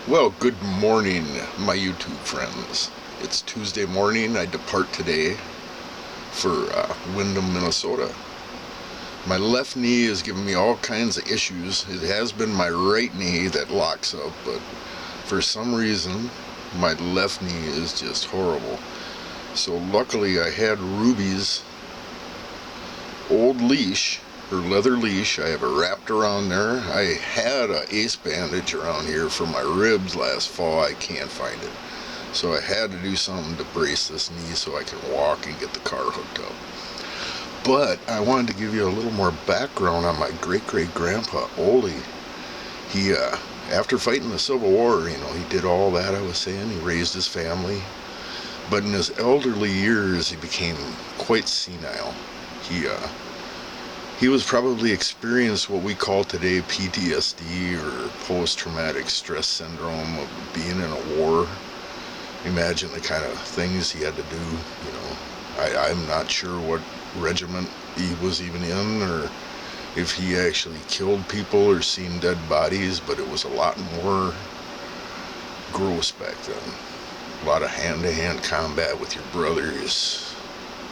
Well, good morning, my YouTube friends. It's Tuesday morning. I depart today for Windham, Minnesota. My left knee is giving me all kinds of issues. It has been my right knee that locks up, but for some reason, my left knee is just horrible. So luckily I had Ruby's old leash, her leather leash. I have it wrapped around there. I had a ace bandage around here for my ribs last fall. I can't find it. So I had to do something to brace this knee so I can walk and get the car hooked up. But I wanted to give you a little more background on my great-great-grandpa, Ole. He, after fighting the Civil War, he did all that I was saying. He raised his family. But in his elderly years, he became quite senile. He was probably experienced what we call today PTSD, or post-traumatic stress syndrome, of being in a war. Imagine the kind of things he had to do. I'm not sure what regiment he was even in, or if he actually killed people or seen dead bodies, but it was a lot more gross back then. A lot of hand-to-hand combat with your brothers,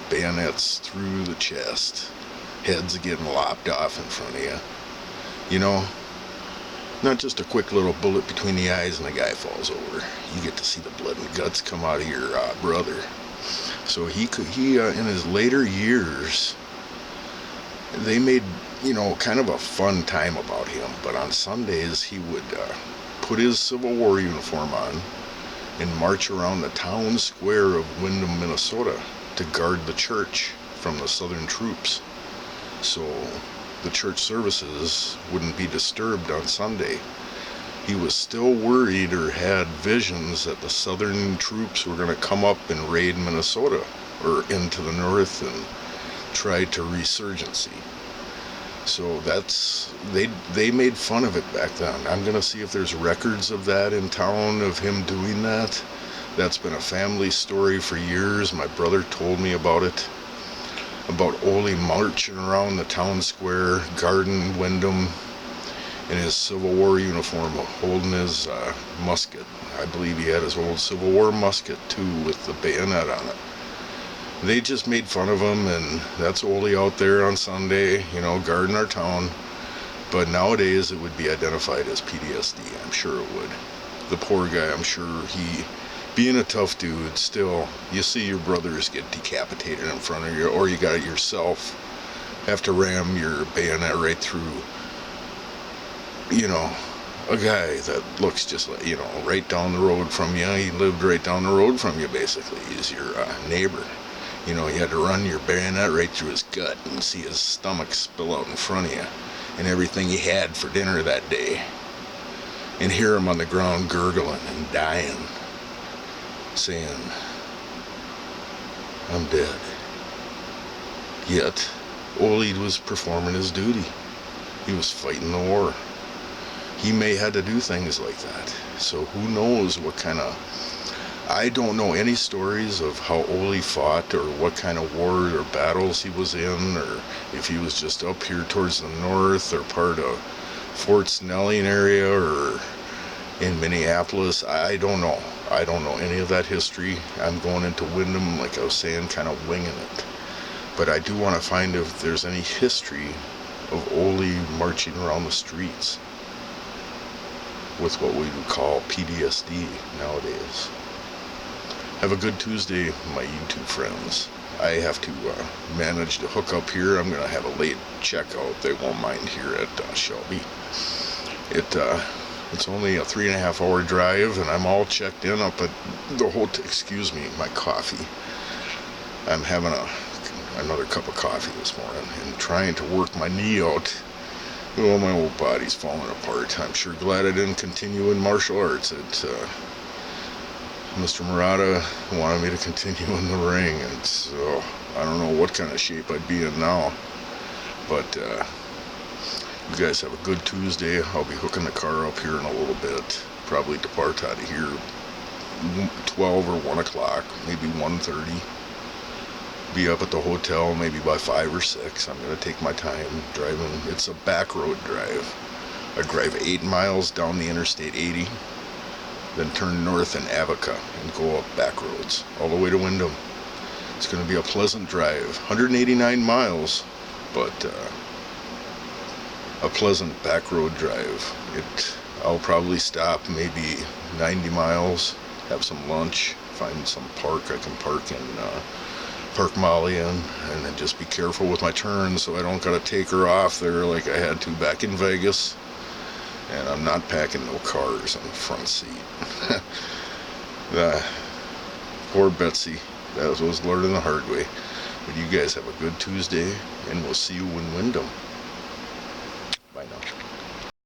bayonets through the chest, heads getting lopped off in front of you. Not just a quick little bullet between the eyes and the guy falls over. You get to see the blood and guts come out of your brother. So he in his later years, they made, kind of a fun time about him. But on Sundays, he would put his Civil War uniform on and march around the town square of Windham, Minnesota, to guard the church from the Southern troops. So the church services wouldn't be disturbed on Sunday. He was still worried, or had visions, that the Southern troops were going to come up and raid Minnesota, or into the north, and try to resurgency. So they made fun of it back then. I'm going to see if there's records of that in town, of him doing that. That's been a family story for years. My brother told me about it, about Ole marching around the town square, guarding Windham, in his Civil War uniform, holding his musket. I believe he had his old Civil War musket too, with the bayonet on it. They just made fun of him, and that's Ole out there on Sunday, guarding our town. But nowadays it would be identified as PTSD. I'm sure it would. The poor guy, I'm sure being a tough dude, still, you see your brothers get decapitated in front of you, or you got it yourself, have to ram your bayonet right through, a guy that looks just like, right down the road from you. He lived right down the road from you, basically. He's your neighbor. You had to run your bayonet right through his gut and see his stomach spill out in front of you, and everything he had for dinner that day, and hear him on the ground gurgling and dying, saying, "I'm dead." Yet, Ole was performing his duty. He was fighting the war. He may had to do things like that. So who knows what kind of... I don't know any stories of how Ole fought, or what kind of wars or battles he was in, or if he was just up here towards the north, or part of Fort Snelling area, or in Minneapolis. I don't know. I don't know any of that history. I'm going into Windham, like I was saying, kind of winging it. But I do want to find if there's any history of Ole marching around the streets with what we would call PTSD nowadays. Have a good Tuesday, my YouTube friends. I have to manage to hook up here. I'm going to have a late checkout. They won't mind here at Shelby. It's only a 3.5 hour drive, and I'm all checked in up at the hotel. Excuse me, my coffee. I'm having another cup of coffee this morning and trying to work my knee out. Oh, my old body's falling apart. I'm sure glad I didn't continue in martial arts. Mr. Murata wanted me to continue in the ring, and so I don't know what kind of shape I'd be in now. But you guys have a good Tuesday. I'll be hooking the car up here in a little bit. Probably depart out of here 12 or 1 o'clock, maybe 1:30. Be up at the hotel maybe by 5 or 6. I'm going to take my time driving. It's a back road drive. I drive 8 miles down the Interstate 80 then turn north in Avica and go up back roads all the way to Wyndham. It's going to be a pleasant drive, 189 miles, but a pleasant back road drive. I'll probably stop maybe 90 miles, have some lunch, find some park I can park in, park Molly in, and then just be careful with my turns so I don't gotta take her off there like I had to back in Vegas. And I'm not packing no cars in the front seat. Poor Betsy, that was learning the hard way. But you guys have a good Tuesday, and we'll see you in Wyndham.